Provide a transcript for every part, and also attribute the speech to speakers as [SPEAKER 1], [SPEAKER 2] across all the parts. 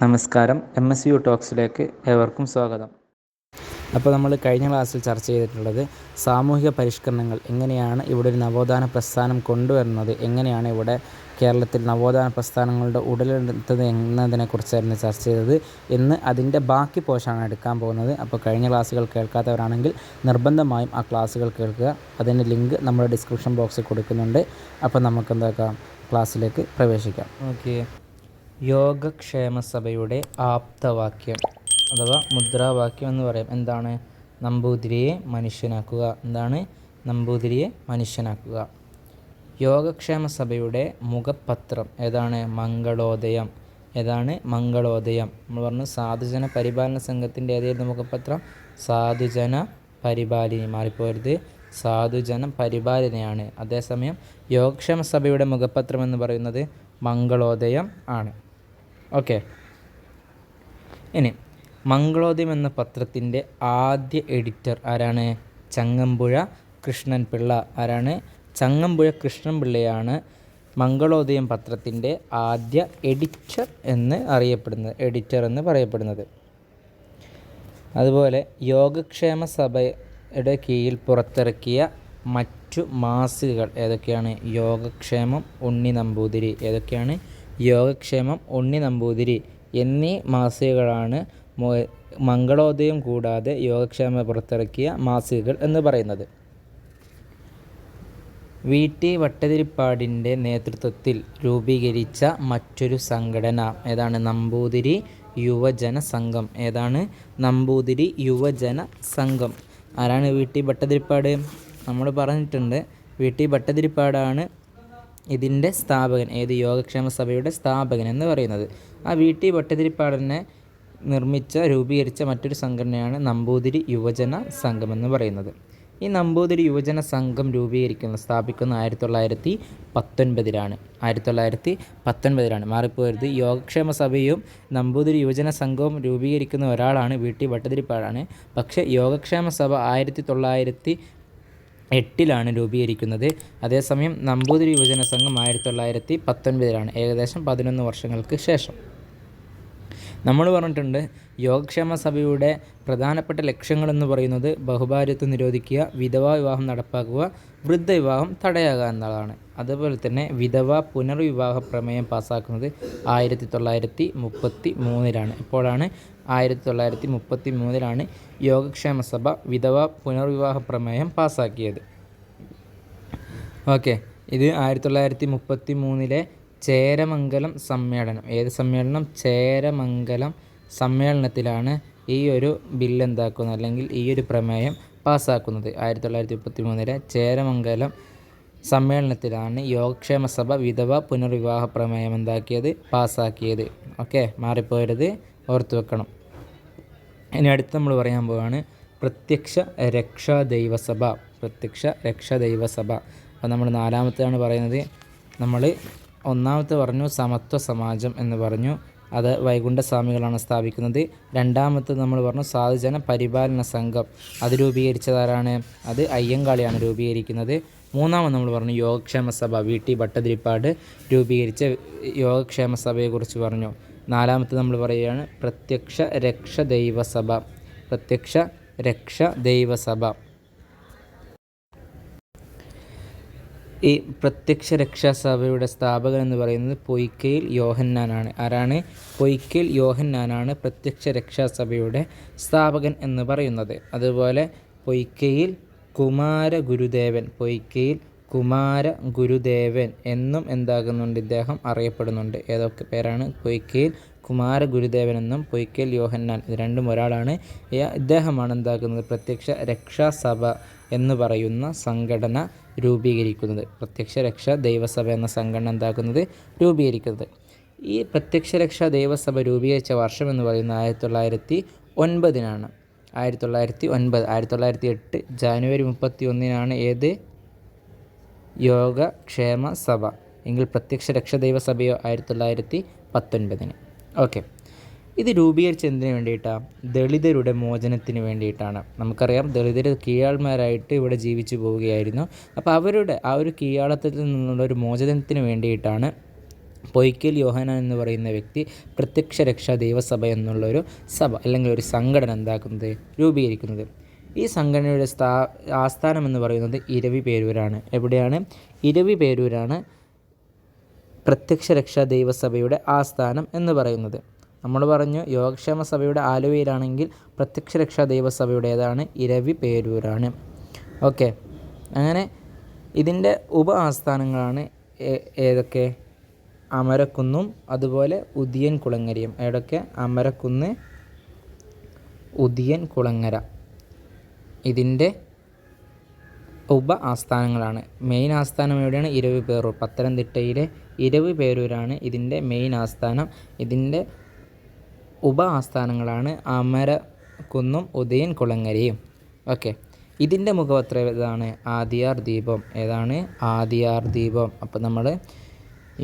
[SPEAKER 1] നമസ്കാരം. MSU ടോക്സിലേക്ക് ഏവർക്കും സ്വാഗതം. അപ്പോൾ നമ്മൾ കഴിഞ്ഞ ക്ലാസ്സിൽ ചർച്ച ചെയ്തിട്ടുള്ളത് സാമൂഹിക പരിഷ്കരണങ്ങൾ എങ്ങനെയാണ് ഇവിടെ ഒരു നവോത്ഥാന പ്രസ്ഥാനം കൊണ്ടുവരുന്നത്, എങ്ങനെയാണ് ഇവിടെ കേരളത്തിൽ നവോത്ഥാന പ്രസ്ഥാനങ്ങളുടെ ഉടലെടുത്തത് എന്നതിനെക്കുറിച്ചായിരുന്നു ചർച്ച ചെയ്തത്. ഇന്ന് അതിൻ്റെ ബാക്കി പോഷാണ് എടുക്കാൻ പോകുന്നത്. അപ്പോൾ കഴിഞ്ഞ ക്ലാസ്സുകൾ കേൾക്കാത്തവരാണെങ്കിൽ നിർബന്ധമായും ആ ക്ലാസ്സുകൾ കേൾക്കുക. അതിൻ്റെ ലിങ്ക് നമ്മുടെ ഡിസ്ക്രിപ്ഷൻ ബോക്സിൽ കൊടുക്കുന്നുണ്ട്. അപ്പോൾ നമുക്ക് എന്താക്കാം, ക്ലാസ്സിലേക്ക് പ്രവേശിക്കാം. ഓക്കെ. യോഗക്ഷേമ സഭയുടെ ആപ്തവാക്യം അഥവാ മുദ്രാവാക്യം എന്ന് പറയാം. എന്താണ്? നമ്പൂതിരിയെ മനുഷ്യനാക്കുക. എന്താണ്? നമ്പൂതിരിയെ മനുഷ്യനാക്കുക. യോഗക്ഷേമ സഭയുടെ മുഖപത്രം ഏതാണ്? മംഗളോദയം. ഏതാണ്? മംഗളോദയം. നമ്മൾ പറഞ്ഞു സാധുജന പരിപാലന സംഘത്തിൻ്റെ ഏതായിരുന്നു മുഖപത്രം? സാധുജന പരിപാലിനി. മാറിപ്പോരുത്, സാധുജന പരിപാലനയാണ്. അതേസമയം യോഗക്ഷേമ സഭയുടെ മുഖപത്രം എന്ന് പറയുന്നത് മംഗളോദയം ആണ്. ഓക്കെ. ഇനി മംഗളോദയം എന്ന പത്രത്തിൻ്റെ ആദ്യ എഡിറ്റർ ആരാണ്? ചങ്ങമ്പുഴ കൃഷ്ണൻപിള്ള. ആരാണ്? ചങ്ങമ്പുഴ കൃഷ്ണൻപിള്ളയാണ് മംഗളോദയം പത്രത്തിൻ്റെ ആദ്യ എഡിറ്റർ എന്ന് പറയപ്പെടുന്നത്. അതുപോലെ യോഗക്ഷേമ സഭയുടെ കീഴിൽ പുറത്തിറക്കിയ മറ്റു മാസികകൾ ഏതൊക്കെയാണ്? യോഗക്ഷേമം, ഉണ്ണി നമ്പൂതിരി. ഏതൊക്കെയാണ്? യോഗക്ഷേമം, ഉണ്ണി നമ്പൂതിരി എന്നീ മാസികകളാണ് മംഗളോദയം കൂടാതെ യോഗക്ഷേമം പുറത്തിറക്കിയ മാസികകൾ എന്ന് പറയുന്നത്. VT ഭട്ടതിരിപ്പാടിൻ്റെ നേതൃത്വത്തിൽ രൂപീകരിച്ച മറ്റൊരു സംഘടന ഏതാണ്? നമ്പൂതിരി യുവജന സംഘം. ഏതാണ്? നമ്പൂതിരി യുവജന സംഘം. ആരാണ് VT ഭട്ടതിരിപ്പാട്? നമ്മൾ പറഞ്ഞിട്ടുണ്ട്, VT ഭട്ടതിരിപ്പാടാണ് ഇതിൻ്റെ സ്ഥാപകൻ. ഏത്? യോഗക്ഷേമ സഭയുടെ സ്ഥാപകൻ എന്ന് പറയുന്നത്. ആ VT ഭട്ടതിരിപ്പാടിനെ രൂപീകരിച്ച മറ്റൊരു സംഘടനയാണ് നമ്പൂതിരി യുവജന സംഘം എന്ന് പറയുന്നത്. ഈ നമ്പൂതിരി യുവജന സംഘം സ്ഥാപിക്കുന്ന 1919. മാറിപ്പോയത്. യോഗക്ഷേമ സഭയും നമ്പൂതിരി യുവജന സംഘവും രൂപീകരിക്കുന്ന ഒരാളാണ് VT ഭട്ടതിരിപ്പാടാണ്. പക്ഷേ യോഗക്ഷേമ സഭ 1908 രൂപീകരിക്കുന്നത്. അതേസമയം നമ്പൂതിരി യുവജന സംഘം 1919. ഏകദേശം 11 വർഷങ്ങൾക്ക് ശേഷം. നമ്മൾ പറഞ്ഞിട്ടുണ്ട് യോഗക്ഷേമ സഭയുടെ പ്രധാനപ്പെട്ട ലക്ഷ്യങ്ങളെന്ന് പറയുന്നത് ബഹുഭാര്യത്വം നിരോധിക്കുക, വിധവാ വിവാഹം നടപ്പാക്കുക, വൃദ്ധവിവാഹം തടയുക എന്നതാണ്. അതുപോലെ തന്നെ വിധവാ പുനർവിവാഹ പ്രമേയം പാസ്സാക്കുന്നത് 1933. ഇപ്പോഴാണ് 1933 യോഗക്ഷേമ സഭ വിധവാ പുനർവിവാഹ പ്രമേയം പാസ്സാക്കിയത്. ഓക്കെ. ഇത് 1933 ചേരമംഗലം സമ്മേളനം. ഏത് സമ്മേളനം? ചേരമംഗലം സമ്മേളനത്തിലാണ് ഈ ഒരു ബില്ല് എന്താക്കുന്നത്, അല്ലെങ്കിൽ ഈ ഒരു പ്രമേയം പാസ്സാക്കുന്നത്. 1933 ചേരമംഗലം സമ്മേളനത്തിലാണ് യോഗക്ഷേമ സഭ വിധവ പുനർവിവാഹ പ്രമേയം പാസ്സാക്കിയത്. ഓക്കെ, മാറിപ്പോയത് ഓർത്തു വെക്കണം. ഇനി അടുത്ത് നമ്മൾ പറയാൻ പോവുകയാണ് പ്രത്യക്ഷ രക്ഷാ ദൈവസഭ. അപ്പോൾ നമ്മൾ 4-ാമത്തെയാണ് പറയുന്നത്. നമ്മൾ 1-ാമത്തെ പറഞ്ഞു സമത്വ സമാജം എന്ന് പറഞ്ഞു, അത് വൈകുണ്ഠസ്വാമികളാണ് സ്ഥാപിക്കുന്നത്. 2-ാമത്തെ നമ്മൾ പറഞ്ഞു സാധുജന പരിപാലന സംഘം, അത് രൂപീകരിച്ചതാരാണ്? അത് അയ്യങ്കാളിയാണ് രൂപീകരിക്കുന്നത്. 3-ാമത് നമ്മൾ പറഞ്ഞു യോഗക്ഷേമ സഭ, VT ഭട്ടതിരിപ്പാട് രൂപീകരിച്ച യോഗക്ഷേമ സഭയെക്കുറിച്ച് പറഞ്ഞു. 4-ാമത്തെ നമ്മൾ പറയുകയാണ് പ്രത്യക്ഷ രക്ഷ ദൈവസഭ. ഈ പ്രത്യക്ഷ രക്ഷാസഭയുടെ സ്ഥാപകൻ എന്ന് പറയുന്നത് പൊയ്ക്കയിൽ യോഹന്നാനാണ്. ആരാണ്? പൊയ്ക്കയിൽ യോഹന്നാനാണ് പ്രത്യക്ഷ രക്ഷാസഭയുടെ സ്ഥാപകൻ എന്ന് പറയുന്നത്. അതുപോലെ പൊയ്ക്കയിൽ കുമാരഗുരുദേവൻ എന്നും ഇദ്ദേഹം അറിയപ്പെടുന്നുണ്ട്. ഏതൊക്കെ പേരാണ്? പൊയ്ക്കയിൽ കുമാരഗുരുദേവൻ എന്നും പൊയ്ക്കയിൽ യോഹന്നാൻ, ഇത് രണ്ടും ഒരാളാണ്. ഇദ്ദേഹമാണ് പ്രത്യക്ഷ രക്ഷാസഭ എന്ന് പറയുന്ന സംഘടന രൂപീകരിക്കുന്നത്. പ്രത്യക്ഷ രക്ഷാ ദൈവസഭ എന്ന സംഘടന രൂപീകരിക്കുന്നത്. ഈ പ്രത്യക്ഷ രക്ഷാ ദൈവസഭ രൂപീകരിച്ച വർഷം എന്ന് പറയുന്നത് 1909. 1908 ജനുവരി 31 ഏത്? യോഗക്ഷേമ സഭ. എങ്കിൽ പ്രത്യക്ഷ രക്ഷാ ദൈവസഭയോ 1919. ഓക്കെ. ഇത് രൂപീകരിച്ച് എന്തിനു വേണ്ടിയിട്ടാണ്? ദളിതരുടെ മോചനത്തിന് വേണ്ടിയിട്ടാണ്. നമുക്കറിയാം ദളിതർ കീഴാൾമാരായിട്ട് ഇവിടെ ജീവിച്ചു പോവുകയായിരുന്നു. അപ്പോൾ അവരുടെ ആ ഒരു കീഴാളത്തിൽ നിന്നുള്ള ഒരു മോചനത്തിന് വേണ്ടിയിട്ടാണ് പൊയ്ക്കൽ യോഹന്നാൻ എന്ന് പറയുന്ന വ്യക്തി പ്രത്യക്ഷ രക്ഷാ ദൈവസഭ എന്നുള്ളൊരു സഭ അല്ലെങ്കിൽ ഒരു സംഘടന എന്താക്കുന്നത് രൂപീകരിക്കുന്നത്. ഈ സംഘടനയുടെ ആസ്ഥാനം എന്ന് പറയുന്നത് ഇരവിപേരൂരാണ്. എവിടെയാണ്? ഇരവിപേരൂരാണ് പ്രത്യക്ഷ രക്ഷാ ദൈവസഭയുടെ ആസ്ഥാനം എന്ന് പറയുന്നത്. നമ്മൾ പറഞ്ഞു യോഗക്ഷേമ സഭയുടെ ആലുവയിലാണെങ്കിൽ പ്രത്യക്ഷ രക്ഷാ ദൈവസഭയുടെ ഏതാണ്? ഇരവിപേരൂരാണ്. ഓക്കെ, അങ്ങനെ ഇതിൻ്റെ ഉപ ആസ്ഥാനങ്ങളാണ് ഏതൊക്കെ? അമരക്കുന്നും അതുപോലെ ഉദിയൻ കുളങ്ങരയും. ഏതൊക്കെ? അമരക്കുന്ന്, ഉദിയൻ കുളങ്ങര ഇതിൻ്റെ ഉപ ആസ്ഥാനങ്ങളാണ്. മെയിൻ ആസ്ഥാനം എവിടെയാണ്? ഇരവിപേരൂർ. പത്തനംതിട്ടയിലെ ഇരവിപേരൂരാണ് ഇതിൻ്റെ മെയിൻ ആസ്ഥാനം. ഇതിൻ്റെ ഉപ ആസ്ഥാനങ്ങളാണ് അമരക്കുന്നും ഉദയൻ കുളങ്ങരയും. ഓക്കെ, ഇതിൻ്റെ മുഖപത്രം ഏതാണ്? ആദിയാർ ദീപം. ഏതാണ്? ആദിയാർ ദീപം. അപ്പോൾ നമ്മൾ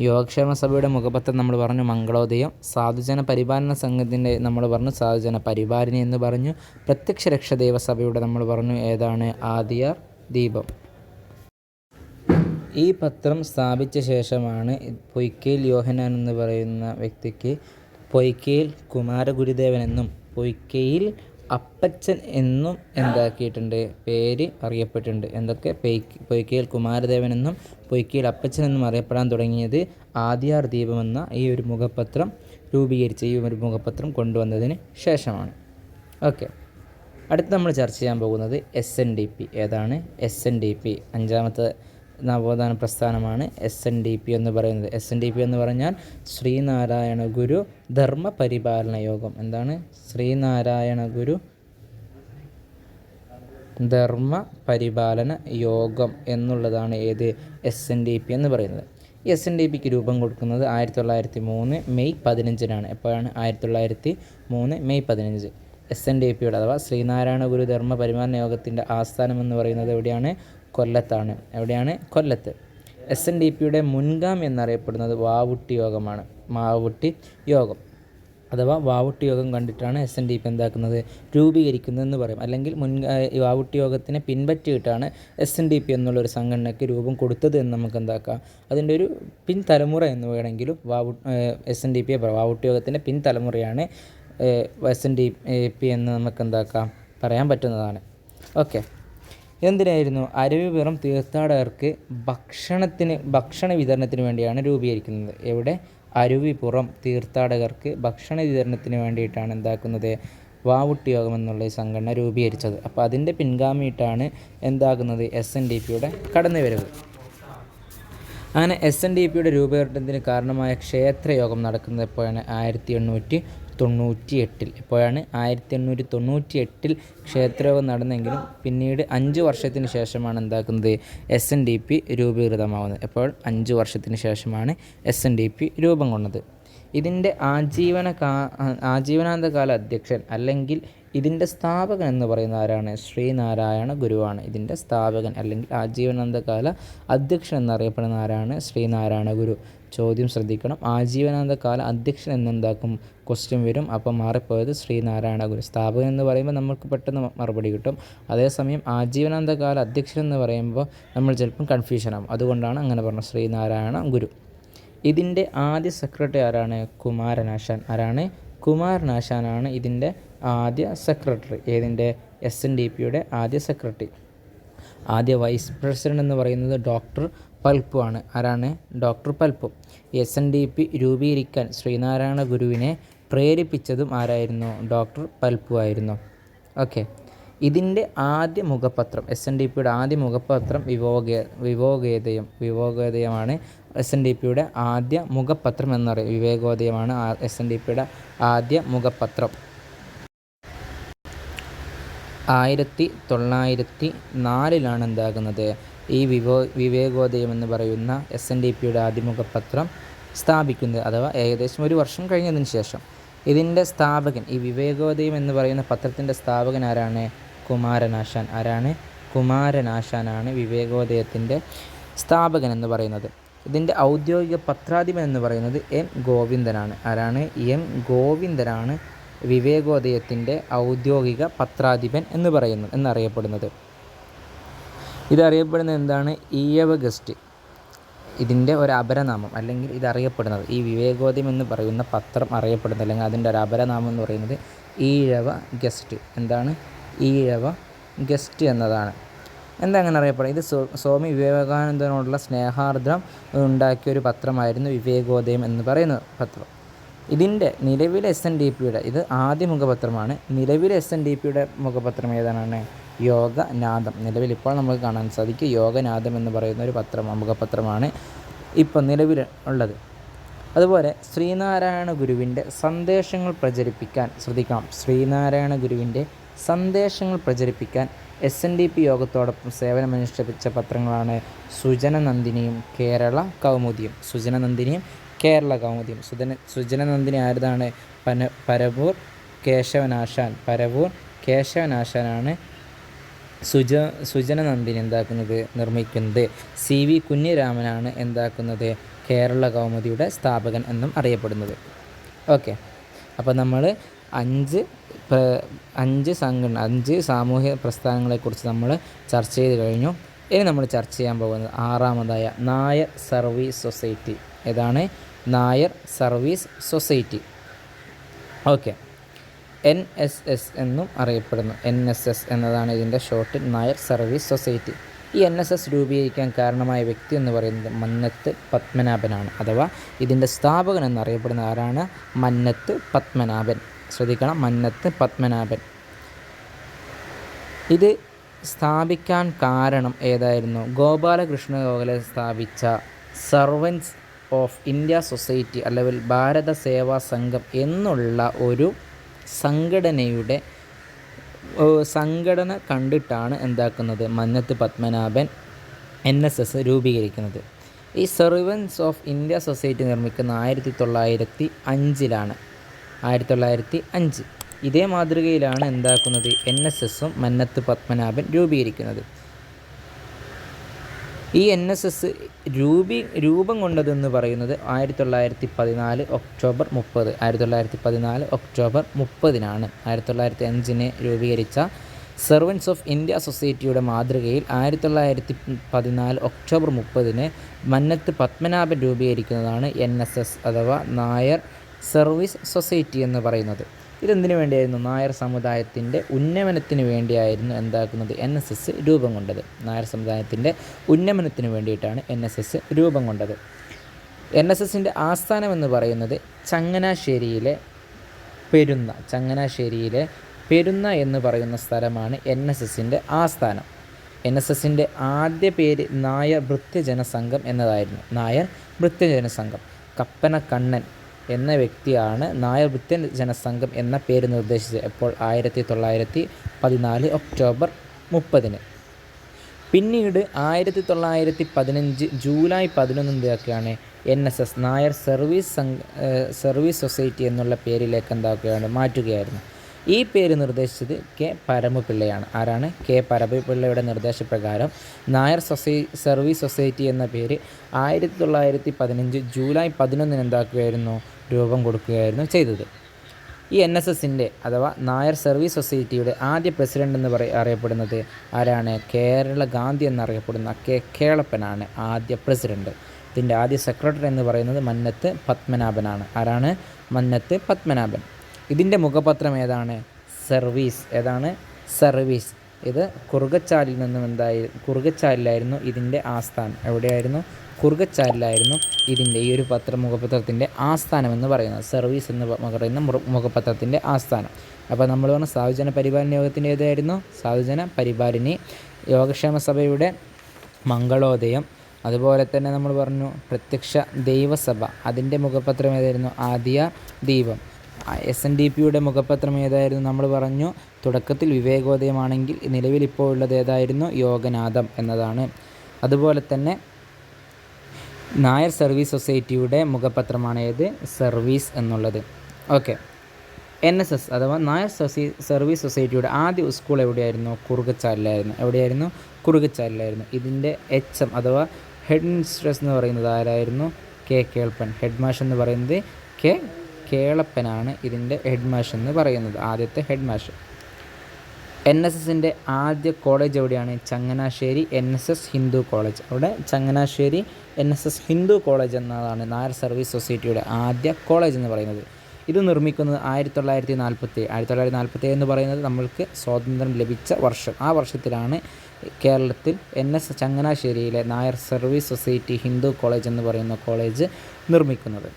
[SPEAKER 1] യോഗക്ഷേമ സഭയുടെ മുഖപത്രം നമ്മൾ പറഞ്ഞു മംഗളോദയം. സാധുജന പരിപാലന സംഘത്തിൻ്റെ നമ്മൾ പറഞ്ഞു സാധുജന പരിപാലന എന്ന് പറഞ്ഞു. പ്രത്യക്ഷ രക്ഷ ദേവസഭയുടെ നമ്മൾ പറഞ്ഞു ഏതാണ്? ആദിയാർ ദീപം. ഈ പത്രം സ്ഥാപിച്ച ശേഷമാണ് പൊയ്ക്കയിൽ യോഹന്നാൻ എന്ന് പറയുന്ന വ്യക്തിക്ക് പൊയ്ക്കയിൽ കുമാരഗുരുദേവൻ എന്നും പൊയ്ക്കയിൽ അപ്പച്ചൻ എന്നും എന്താക്കിയിട്ടുണ്ട്? പേര് അറിയപ്പെട്ടിട്ടുണ്ട്. എന്തൊക്കെ? പൊയ്ക്കയിൽ കുമാരദേവൻ എന്നും പൊയ്ക്കയിൽ അപ്പച്ചൻ എന്നും അറിയപ്പെടാൻ തുടങ്ങിയത് ആദിയാർ ദീപം എന്ന ഈ ഒരു മുഖപത്രം രൂപീകരിച്ച ഈ ഒരു മുഖപത്രം കൊണ്ടുവന്നതിന് ശേഷമാണ്. ഓക്കെ, അടുത്ത് നമ്മൾ ചർച്ച ചെയ്യാൻ പോകുന്നത് SNDP. ഏതാണ്? SNDP അഞ്ചാമത്തെ നവോത്ഥാന പ്രസ്ഥാനമാണ് SNDP എന്ന് പറയുന്നത്. SNDP എന്ന് പറഞ്ഞാൽ ശ്രീനാരായണ ഗുരു ധർമ്മ പരിപാലന യോഗം. എന്താണ്? ശ്രീനാരായണ ഗുരു ധർമ്മ പരിപാലന യോഗം എന്നുള്ളതാണ് ഏത്? SNDP എന്ന് പറയുന്നത്. ഈ SNDPക്ക് രൂപം കൊടുക്കുന്നത് 1903 മെയ് 15-നാണ്. എപ്പോഴാണ്? 1903 മെയ് 15. SNDPയുടെ അഥവാ ശ്രീനാരായണ ഗുരു ധർമ്മ പരിപാലന യോഗത്തിൻ്റെ ആസ്ഥാനം എന്ന് പറയുന്നത് എവിടെയാണ്? കൊല്ലത്താണ്. എവിടെയാണ്? കൊല്ലത്ത്. SNDPയുടെ മുൻഗാമി എന്നറിയപ്പെടുന്നത് വാവുട്ടി യോഗമാണ്. വാവുട്ടി യോഗം അഥവാ വാവുട്ടി യോഗം കണ്ടിട്ടാണ് SNDP എന്താക്കുന്നത്? രൂപീകരിക്കുന്നതെന്ന് പറയും. അല്ലെങ്കിൽ വാവുട്ടി യോഗത്തിനെ പിൻപറ്റിയിട്ടാണ് SNDP എന്നുള്ളൊരു സംഘടനയ്ക്ക് രൂപം കൊടുത്തത് എന്ന് നമുക്ക് എന്താക്കാം? അതിൻ്റെ ഒരു പിൻതലമുറ എന്ന് വേണമെങ്കിലും SNDP വാവുട്ടി യോഗത്തിൻ്റെ പിൻതലമുറയാണ് SNDP എന്ന് നമുക്ക് എന്താക്കാം? പറയാൻ പറ്റുന്നതാണ്. ഓക്കെ, എന്തിനായിരുന്നു? അരുവിപുറം തീർത്ഥാടകർക്ക് ഭക്ഷണ വിതരണത്തിന് വേണ്ടിയാണ് രൂപീകരിക്കുന്നത്. എവിടെ? അരുവിപുറം തീർത്ഥാടകർക്ക് ഭക്ഷണ വിതരണത്തിന് വേണ്ടിയിട്ടാണ് എന്താക്കുന്നത്? വാവുട്ടി യോഗം എന്നുള്ള ഈ സംഘടന രൂപീകരിച്ചത്. അപ്പോൾ അതിൻ്റെ പിൻഗാമിയിട്ടാണ് എന്താകുന്നത്? SNDPയുടെ കടന്നുവരവ്. അങ്ങനെ SNDPയുടെ രൂപീകരണത്തിന് കാരണമായ ക്ഷേത്രയോഗം നടക്കുന്നത് എപ്പോഴാണ്? 1898. എപ്പോഴാണ്? 1898 ക്ഷേത്രയോഗം നടന്നെങ്കിലും പിന്നീട് 5 വർഷത്തിന് ശേഷമാണ് എന്താക്കുന്നത്? SNDP രൂപീകൃതമാകുന്നത്. എപ്പോൾ? 5 വർഷത്തിന് ശേഷമാണ് SNDP രൂപം കൊണ്ടത്. ഇതിൻ്റെ ആജീവനാന്തകാല അധ്യക്ഷൻ അല്ലെങ്കിൽ ഇതിൻ്റെ സ്ഥാപകൻ എന്ന് പറയുന്ന ആരാണ്? ശ്രീനാരായണ ഗുരുവാണ്. ഇതിൻ്റെ സ്ഥാപകൻ അല്ലെങ്കിൽ ആജീവനാന്തകാല അധ്യക്ഷൻ എന്നറിയപ്പെടുന്ന ആരാണ്? ശ്രീനാരായണ ഗുരു. ചോദ്യം ശ്രദ്ധിക്കണം. ആജീവനാന്തകാല അധ്യക്ഷൻ എന്നെന്താക്കും? ക്വസ്റ്റ്യൻ വരും. അപ്പം മാറിപ്പോയത് ശ്രീനാരായണ ഗുരു. സ്ഥാപകൻ എന്ന് പറയുമ്പോൾ നമുക്ക് പെട്ടെന്ന് മറുപടി കിട്ടും. അതേസമയം ആജീവനാന്തകാല അധ്യക്ഷൻ എന്ന് പറയുമ്പോൾ നമ്മൾ ചിലപ്പം കൺഫ്യൂഷനാകും. അതുകൊണ്ടാണ് അങ്ങനെ പറഞ്ഞത്, ശ്രീനാരായണ ഗുരു. ഇതിൻ്റെ ആദ്യ സെക്രട്ടറി ആരാണ്? കുമാരനാശാൻ. ആരാണ്? കുമാരനാശാനാണ് ഇതിൻ്റെ ആദ്യ സെക്രട്ടറി. ഏതിൻ്റെ? SNDPയുടെ ആദ്യ സെക്രട്ടറി. ആദ്യ വൈസ് പ്രസിഡന്റ് എന്ന് പറയുന്നത് ഡോക്ടർ പൽപ്പു ആണ്. ആരാണ്? ഡോക്ടർ പൽപ്പു. SNDP രൂപീകരിക്കാൻ ശ്രീനാരായണ ഗുരുവിനെ പ്രേരിപ്പിച്ചതും ആരായിരുന്നു? ഡോക്ടർ പൽപ്പു ആയിരുന്നു. ഓക്കെ, ഇതിൻ്റെ ആദ്യ മുഖപത്രം SNDPയുടെ ആദ്യ മുഖപത്രം വിവേകോദയമാണ് SNDPയുടെ ആദ്യ മുഖപത്രം എന്നറിയാം. വിവേകോദയമാണ് SNDPയുടെ ആദ്യ മുഖപത്രം. 1904 എന്താകുന്നത്? ഈ വിവേകോദയം എന്ന് പറയുന്ന SNDPയുടെ ആദ്യ മുഖപത്രം സ്ഥാപിക്കുന്നത്. അഥവാ ഏകദേശം ഒരു വർഷം കഴിഞ്ഞതിന് ശേഷം. ഇതിൻ്റെ സ്ഥാപകൻ, ഈ വിവേകോദയം എന്ന് പറയുന്ന പത്രത്തിൻ്റെ സ്ഥാപകൻ ആരാണ്? കുമാരനാശാൻ. ആരാണ്? കുമാരനാശാനാണ് വിവേകോദയത്തിൻ്റെ സ്ഥാപകൻ എന്ന് പറയുന്നത്. ഇതിൻ്റെ ഔദ്യോഗിക പത്രാധിപൻ എന്ന് പറയുന്നത് M. ഗോവിന്ദനാണ്. ആരാണ്? M. ഗോവിന്ദനാണ് വിവേകോദയത്തിൻ്റെ ഔദ്യോഗിക പത്രാധിപൻ എന്നറിയപ്പെടുന്നത്. ഇതറിയപ്പെടുന്നത് എന്താണ്? ഈയവ ഗസ്റ്റ്. ഇതിൻ്റെ ഒരു അപരനാമം അല്ലെങ്കിൽ ഇതറിയപ്പെടുന്നത്, ഈ വിവേകോദയം എന്ന് പറയുന്ന പത്രം അറിയപ്പെടുന്നത് അല്ലെങ്കിൽ അതിൻ്റെ ഒരു അപരനാമം എന്ന് പറയുന്നത് ഈഴവ ഗസ്റ്റ്. എന്താണ്? ഈഴവ ഗസ്റ്റ് എന്നതാണ്. എന്താ അങ്ങനെ അറിയപ്പെടുന്നത്? ഇത് സ്വാമി വിവേകാനന്ദനോടുള്ള സ്നേഹാർദ്രം ഉണ്ടാക്കിയൊരു പത്രമായിരുന്നു വിവേകോദയം എന്ന് പറയുന്ന പത്രം. ഇതിൻ്റെ നിലവിലെ SNDPയുടെ ഇത് ആദ്യ മുഖപത്രമാണ്. നിലവിലെ SNDPയുടെ മുഖപത്രം ഏതാണ്? യോഗനാഥം. നിലവിൽ ഇപ്പോൾ നമുക്ക് കാണാൻ സാധിക്കും യോഗനാഥം എന്ന് പറയുന്ന ഒരു മുഖപത്രമാണ് ഇപ്പോൾ നിലവിൽ ഉള്ളത്. അതുപോലെ ശ്രീനാരായണ ഗുരുവിൻ്റെ സന്ദേശങ്ങൾ പ്രചരിപ്പിക്കാൻ ശ്രദ്ധിക്കണം. ശ്രീനാരായണ ഗുരുവിൻ്റെ സന്ദേശങ്ങൾ പ്രചരിപ്പിക്കാൻ SNDP യോഗത്തോടൊപ്പം സേവനമനുഷ്ഠിച്ച പത്രങ്ങളാണ് സുജനനന്ദിനിയും കേരള കൗമുദിയും. സുജനനന്ദിനിയും കേരള കൗമുദിയും. സുജനനന്ദിനി ആരതാണ്? പരവൂർ കേശവനാശാൻ. പരവൂർ കേശവനാശാനാണ് സുജനനന്ദിനി എന്താക്കുന്നത്? നിർമ്മിക്കുന്നത്. CV കുഞ്ഞിരാമനാണ് എന്താക്കുന്നത്? കേരള കൗമുദിയുടെ സ്ഥാപകൻ എന്നും അറിയപ്പെടുന്നത്. ഓക്കെ, അപ്പോൾ നമ്മൾ അഞ്ച് സാമൂഹ്യ പ്രസ്ഥാനങ്ങളെക്കുറിച്ച് നമ്മൾ ചർച്ച ചെയ്ത് കഴിഞ്ഞു. ഇനി നമ്മൾ ചർച്ച ചെയ്യാൻ പോകുന്നത് ആറാമതായ നായർ സർവീസ് സൊസൈറ്റി. ഏതാണ്? Nair Service Society. Okay, NSS എന്നും അറിയപ്പെടുന്നു. NSS എന്നതാണ് ഇതിൻ്റെ ഷോർട്ട്, നായർ സർവീസ് സൊസൈറ്റി. ഈ NSS രൂപീകരിക്കാൻ കാരണമായ വ്യക്തി എന്ന് പറയുന്നത് മന്നത്ത് പത്മനാഭനാണ്. അഥവാ ഇതിൻ്റെ സ്ഥാപകൻ എന്നറിയപ്പെടുന്ന ആരാണ്? മന്നത്ത് പത്മനാഭൻ. ശ്രദ്ധിക്കണം, മന്നത്ത് പത്മനാഭൻ. ഇത് സ്ഥാപിക്കാൻ കാരണം ഏതായിരുന്നു? ഗോപാലകൃഷ്ണ ഗോഖലെ സ്ഥാപിച്ച സർവൻസ് ഓഫ് ഇന്ത്യ സൊസൈറ്റി അല്ലെങ്കിൽ ഭാരത സേവാ സംഘം എന്നുള്ള ഒരു സംഘടന കണ്ടിട്ടാണ് എന്താക്കുന്നത്? മന്നത്ത് പത്മനാഭൻ NSS രൂപീകരിക്കുന്നത്. ഈ സർവൻസ് ഓഫ് ഇന്ത്യ സൊസൈറ്റി നിർമ്മിക്കുന്ന 1905 1905. ഇതേ മാതൃകയിലാണ് എന്താക്കുന്നത്? NSSഉം മന്നത്ത് പത്മനാഭൻ രൂപീകരിക്കുന്നത്. ഈ NSS രൂപം കൊണ്ടതെന്ന് പറയുന്നത് 1914 ഒക്ടോബർ 30. 1914 ഒക്ടോബർ 30-നാണ് 1905 രൂപീകരിച്ച സർവൻസ് ഓഫ് ഇന്ത്യ സൊസൈറ്റിയുടെ മാതൃകയിൽ 1914 ഒക്ടോബർ 30 മന്നത്ത് പത്മനാഭൻ രൂപീകരിക്കുന്നതാണ് NSS അഥവാ നായർ സർവീസ് സൊസൈറ്റി എന്ന് പറയുന്നത്. ഇതെന്തിനു വേണ്ടിയായിരുന്നു? നായർ സമുദായത്തിൻ്റെ ഉന്നമനത്തിന് വേണ്ടിയായിരുന്നു എന്താക്കുന്നത്? NSS രൂപം കൊണ്ടത്. നായർ സമുദായത്തിൻ്റെ ഉന്നമനത്തിന് വേണ്ടിയിട്ടാണ് NSS രൂപം കൊണ്ടത്. NSSൻ്റെ ആസ്ഥാനം എന്ന് പറയുന്നത് ചങ്ങനാശ്ശേരിയിലെ പെരുന്ന എന്ന് പറയുന്ന സ്ഥലമാണ് NSSൻ്റെ ആസ്ഥാനം. NSSൻ്റെ ആദ്യ പേര് നായർ ഭൃത്യജന സംഘം എന്നതായിരുന്നു. നായർ ഭൃത്യജന സംഘം. കപ്പന കണ്ണൻ എന്ന വ്യക്തിയാണ് നായർ ഭൃത്യജന സംഘം എന്ന പേര് നിർദ്ദേശിച്ചത്. എപ്പോൾ? 1914 ഒക്ടോബർ 30. പിന്നീട് 1915 July 11 NSS Nair Service society എന്നുള്ള പേരിലേക്ക് എന്താക്കുകയാണ്? മാറ്റുകയായിരുന്നു. ഈ പേര് നിർദ്ദേശിച്ചത് K. പരമപിള്ളയാണ്. ആരാണ്? K. പരമപിള്ളയുടെ നിർദ്ദേശപ്രകാരം നായർ സർവീസ് സൊസൈറ്റി എന്ന പേര് 1915 ജൂലൈ 11 എന്താക്കുകയായിരുന്നു? രൂപം കൊടുക്കുകയായിരുന്നു ചെയ്തത്. ഈ NSSൻ്റെ അഥവാ നായർ സർവീസ് സൊസൈറ്റിയുടെ ആദ്യ പ്രസിഡൻ്റ് എന്ന് അറിയപ്പെടുന്നത് ആരാണ്? കേരള ഗാന്ധി എന്നറിയപ്പെടുന്ന K. കേളപ്പനാണ് ആദ്യ പ്രസിഡൻറ്റ്. ഇതിൻ്റെ ആദ്യ സെക്രട്ടറി എന്ന് പറയുന്നത് മന്നത്ത് പത്മനാഭനാണ്. ആരാണ്? മന്നത്ത് പത്മനാഭൻ. ഇതിൻ്റെ മുഖപത്രം ഏതാണ്? സർവീസ്. ഏതാണ്? സർവീസ്. ഇത് കുറുകച്ചാലിലായിരുന്നു ഇതിൻ്റെ ആസ്ഥാനം. എവിടെയായിരുന്നു? കുറുകച്ചാലിലായിരുന്നു ഇതിൻ്റെ ഈ ഒരു മുഖപത്രത്തിൻ്റെ ആസ്ഥാനം എന്ന് പറയുന്നത്. സർവീസ് എന്ന് പറയുന്ന മുഖപത്രത്തിൻ്റെ ആസ്ഥാനം. അപ്പോൾ നമ്മൾ പറഞ്ഞ സാധുജന പരിപാലന യോഗത്തിൻ്റെ ഏതായിരുന്നു? സാധുജന പരിപാലിനി. യോഗക്ഷേമ സഭയുടെ മംഗളോദയം. അതുപോലെ തന്നെ നമ്മൾ പറഞ്ഞു പ്രത്യക്ഷ ദൈവസഭ, അതിൻ്റെ മുഖപത്രം ഏതായിരുന്നു? ആദിയ ദീപം. SNDPയുടെ മുഖപത്രം ഏതായിരുന്നു? നമ്മൾ പറഞ്ഞു തുടക്കത്തിൽ വിവേകോദയമാണെങ്കിൽ നിലവിലിപ്പോൾ ഉള്ളത് ഏതായിരുന്നു? യോഗനാഥം എന്നതാണ്. അതുപോലെ തന്നെ നായർ സർവീസ് സൊസൈറ്റിയുടെ മുഖപത്രമാണ് ഏത്? സർവീസ് എന്നുള്ളത്. ഓക്കെ, NSS അഥവാ നായർ സർവീസ് സൊസൈറ്റിയുടെ ആദ്യ സ്കൂൾ എവിടെയായിരുന്നു? കുറുകച്ചാലിലായിരുന്നു. ഇതിൻ്റെ HM അഥവാ ഹെഡ് മിസ്ട്രസ് എന്ന് പറയുന്നത് ആരായിരുന്നു? K. കേളപ്പൻ. ഹെഡ് മാഷ് എന്ന് പറയുന്നത് K. കേളപ്പനാണ് ഇതിൻ്റെ ഹെഡ് മാഷ് എന്ന് പറയുന്നത്, ആദ്യത്തെ ഹെഡ് മാഷ്. NSSൻ്റെ ആദ്യ കോളേജ് എവിടെയാണ്? Changanassery NSS Hindu college. അവിടെ ചങ്ങനാശ്ശേരി NSS ഹിന്ദു കോളേജ് എന്നതാണ് നായർ സർവീസ് സൊസൈറ്റിയുടെ ആദ്യ കോളേജ് എന്ന് പറയുന്നത്. ഇത് നിർമ്മിക്കുന്നത് 1947 എന്ന് പറയുന്നത് നമ്മൾക്ക് സ്വാതന്ത്ര്യം ലഭിച്ച വർഷം. ആ വർഷത്തിലാണ് കേരളത്തിൽ ചങ്ങനാശ്ശേരിയിലെ Nair Service Society Hindu College എന്ന് പറയുന്ന കോളേജ് നിർമ്മിക്കുന്നത്.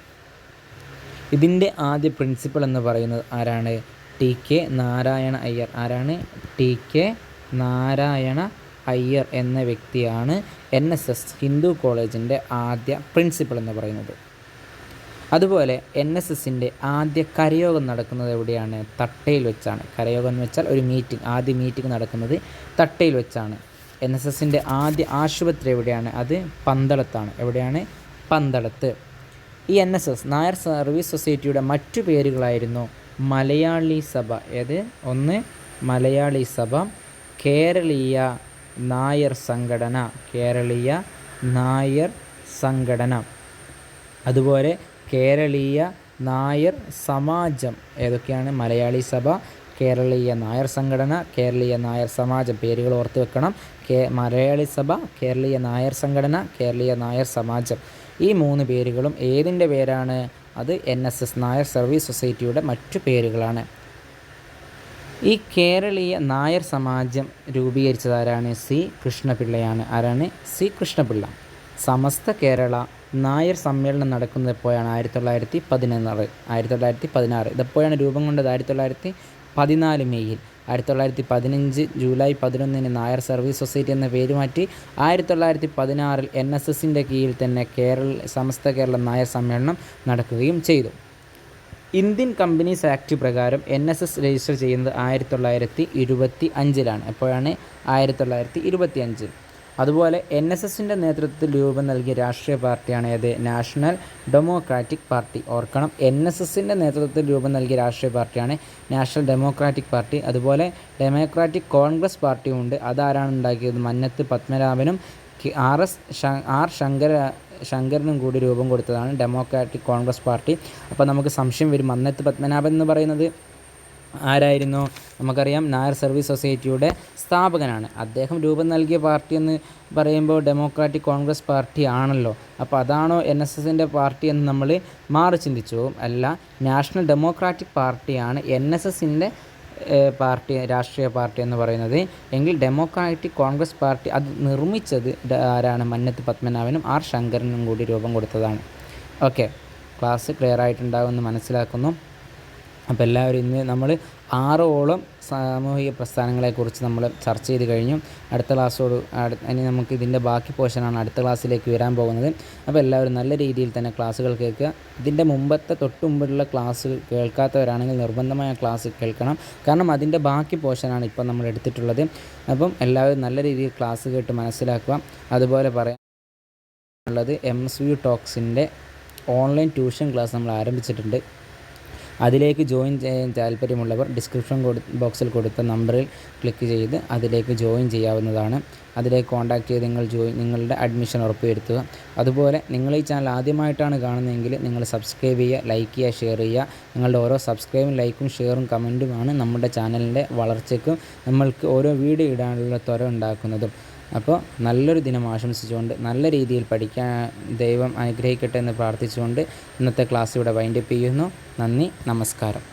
[SPEAKER 1] ഇതിൻ്റെ ആദ്യ പ്രിൻസിപ്പൽ എന്ന് പറയുന്നത് ആരാണ്? TK നാരായണ അയ്യർ. ആരാണ്? TK നാരായണ അയ്യർ എന്ന വ്യക്തിയാണ് NSS ഹിന്ദു കോളേജിൻ്റെ ആദ്യ പ്രിൻസിപ്പൽ എന്ന് പറയുന്നത്. അതുപോലെ NSSൻ്റെ ആദ്യ കരയോഗം നടക്കുന്നത് എവിടെയാണ്? തട്ടയിൽ വെച്ചാണ്. കരയോഗം എന്ന് വെച്ചാൽ ഒരു ആദ്യ മീറ്റിംഗ് നടക്കുന്നത് തട്ടയിൽ വെച്ചാണ്. NSSൻ്റെ ആദ്യ ആശുപത്രി എവിടെയാണ്? അത് പന്തളത്താണ്. എവിടെയാണ്? പന്തളത്ത്. ഈ NSS നായർ സർവീസ് സൊസൈറ്റിയുടെ മറ്റു പേരുകളായിരുന്നു മലയാളി സഭ. ഒന്ന് മലയാളി സഭ, കേരളീയ നായർ സംഘടന, കേരളീയ നായർ സംഘടന, അതുപോലെ കേരളീയ നായർ സമാജം. ഏതൊക്കെയാണ്? മലയാളി സഭ, കേരളീയ നായർ സംഘടന, കേരളീയ നായർ സമാജം. പേരുകൾ ഓർത്ത് വെക്കണം. മലയാളി സഭ, കേരളീയ നായർ സംഘടന, കേരളീയ നായർ സമാജം. ഈ 3 പേരുകളും ഏതിൻ്റെ പേരാണ്? അത് NSS നായർ സർവീസ് സൊസൈറ്റിയുടെ മറ്റു പേരുകളാണ്. ഈ കേരളീയ നായർ സമാജം രൂപീകരിച്ചതാരാണ്? C. കൃഷ്ണപിള്ളയാണ്. ആരാണ്? C. കൃഷ്ണപിള്ള. സമസ്ത കേരള നായർ സമ്മേളനം നടക്കുന്നത് എപ്പോഴാണ്? 1916. ഇതെപ്പോഴാണ് രൂപം കൊണ്ടത്? 1914 മെയ്യിൽ. 1915 ജൂലൈ 11 നായർ സർവീസ് സൊസൈറ്റി എന്ന പേര് മാറ്റി 1916 NSSൻ്റെ കീഴിൽ തന്നെ സമസ്ത കേരള നായർ സമ്മേളനം നടക്കുകയും ചെയ്തു. ഇന്ത്യൻ കമ്പനീസ് ആക്ട് പ്രകാരം NSS രജിസ്റ്റർ ചെയ്യുന്നത് 1925. എപ്പോഴാണ്? 1925. അതുപോലെ NSSൻ്റെ നേതൃത്വത്തിൽ രൂപം നൽകിയ രാഷ്ട്രീയ പാർട്ടിയാണ് ഏത്? National democratic party. ഓർക്കണം, NSSൻ്റെ നേതൃത്വത്തിൽ രൂപം നൽകിയ രാഷ്ട്രീയ പാർട്ടിയാണ് നാഷണൽ ഡെമോക്രാറ്റിക് പാർട്ടി. അതുപോലെ ഡെമോക്രാറ്റിക് കോൺഗ്രസ് പാർട്ടിയുമുണ്ട്. അതാരാണ് ഉണ്ടാക്കിയത്? മന്നത്ത് പത്മനാഭനും ആർ ശങ്കരനും കൂടി രൂപം കൊടുത്തതാണ് ഡെമോക്രാറ്റിക് കോൺഗ്രസ് പാർട്ടി. അപ്പോൾ നമുക്ക് സംശയം വരും, മന്നത്ത് പത്മനാഭൻ എന്ന് പറയുന്നത് ആരായിരുന്നു? നമുക്കറിയാം, നായർ സർവീസ് സൊസൈറ്റിയുടെ സ്ഥാപകനാണ്. അദ്ദേഹം രൂപം നൽകിയ പാർട്ടി എന്ന് പറയുമ്പോൾ ഡെമോക്രാറ്റിക് കോൺഗ്രസ് പാർട്ടി ആണല്ലോ. അപ്പോൾ അതാണോ NSSൻ്റെ പാർട്ടി എന്ന് നമ്മൾ മാറി ചിന്തിച്ചു പോകും. അല്ല, നാഷണൽ ഡെമോക്രാറ്റിക് പാർട്ടിയാണ് NSSൻ്റെ പാർട്ടി, രാഷ്ട്രീയ പാർട്ടി എന്ന് പറയുന്നത്. എങ്കിൽ ഡെമോക്രാറ്റിക് കോൺഗ്രസ് പാർട്ടി അത് നിർമ്മിച്ചത് ആരാണ്? മന്നത്ത് പത്മനാഭനും ആർ ശങ്കരനും കൂടി രൂപം കൊടുത്തതാണ്. ഓക്കെ, ക്ലാസ് ക്ലിയർ ആയിട്ടുണ്ടാകുമെന്ന് മനസ്സിലാക്കുന്നു. അപ്പോൾ എല്ലാവരും ഇന്ന് നമ്മൾ 6ഓളം സാമൂഹിക പ്രസ്ഥാനങ്ങളെക്കുറിച്ച് നമ്മൾ ചർച്ച ചെയ്ത് കഴിഞ്ഞു. അടുത്ത ഇനി നമുക്ക് ഇതിൻ്റെ ബാക്കി പോർഷനാണ് അടുത്ത ക്ലാസ്സിലേക്ക് വരാൻ പോകുന്നത്. അപ്പോൾ എല്ലാവരും നല്ല രീതിയിൽ തന്നെ ക്ലാസ്സുകൾ കേൾക്കുക. ഇതിൻ്റെ തൊട്ട് മുമ്പുള്ള ക്ലാസ് കേൾക്കാത്തവരാണെങ്കിൽ നിർബന്ധമായ ക്ലാസ് കേൾക്കണം. കാരണം അതിൻ്റെ ബാക്കി പോർഷനാണ് ഇപ്പോൾ നമ്മൾ എടുത്തിട്ടുള്ളത്. അപ്പം എല്ലാവരും നല്ല രീതിയിൽ ക്ലാസ് കേട്ട് മനസ്സിലാക്കുക. അതുപോലെ പറയാനുള്ളത് MSU ടോക്സിൻ്റെ ഓൺലൈൻ ട്യൂഷൻ ക്ലാസ് നമ്മൾ ആരംഭിച്ചിട്ടുണ്ട്. അതിലേക്ക് ജോയിൻ ചെയ്യാൻ താല്പര്യമുള്ളവർ ഡിസ്ക്രിപ്ഷൻ ബോക്സിൽ കൊടുത്ത നമ്പറിൽ ക്ലിക്ക് ചെയ്ത് അതിലേക്ക് ജോയിൻ ചെയ്യാവുന്നതാണ്. അതിലേക്ക് കോൺടാക്റ്റ് ചെയ്ത് നിങ്ങളുടെ അഡ്മിഷൻ ഉറപ്പുവരുത്തുക. അതുപോലെ നിങ്ങൾ ഈ ചാനൽ ആദ്യമായിട്ടാണ് കാണുന്നതെങ്കിൽ നിങ്ങൾ സബ്സ്ക്രൈബ് ചെയ്യുക, ലൈക്ക് ചെയ്യുക, ഷെയർ ചെയ്യുക. നിങ്ങളുടെ ഓരോ സബ്സ്ക്രൈബും ലൈക്കും ഷെയറും കമൻറ്റുമാണ് നമ്മുടെ ചാനലിൻ്റെ വളർച്ചയ്ക്കും നമ്മൾക്ക് ഓരോ വീഡിയോ ഇടാനുള്ള ത്വര ഉണ്ടാക്കുന്നതും. അപ്പോൾ നല്ലൊരു ദിനം ആശംസിച്ചുകൊണ്ട് നല്ല രീതിയിൽ പഠിക്കാൻ ദൈവം അനുഗ്രഹിക്കട്ടെ എന്ന് പ്രാർത്ഥിച്ചുകൊണ്ട് ഇന്നത്തെ ക്ലാസ് ഇവിടെ വൈൻഡപ്പ് ചെയ്യുന്നു. നന്ദി, നമസ്കാരം.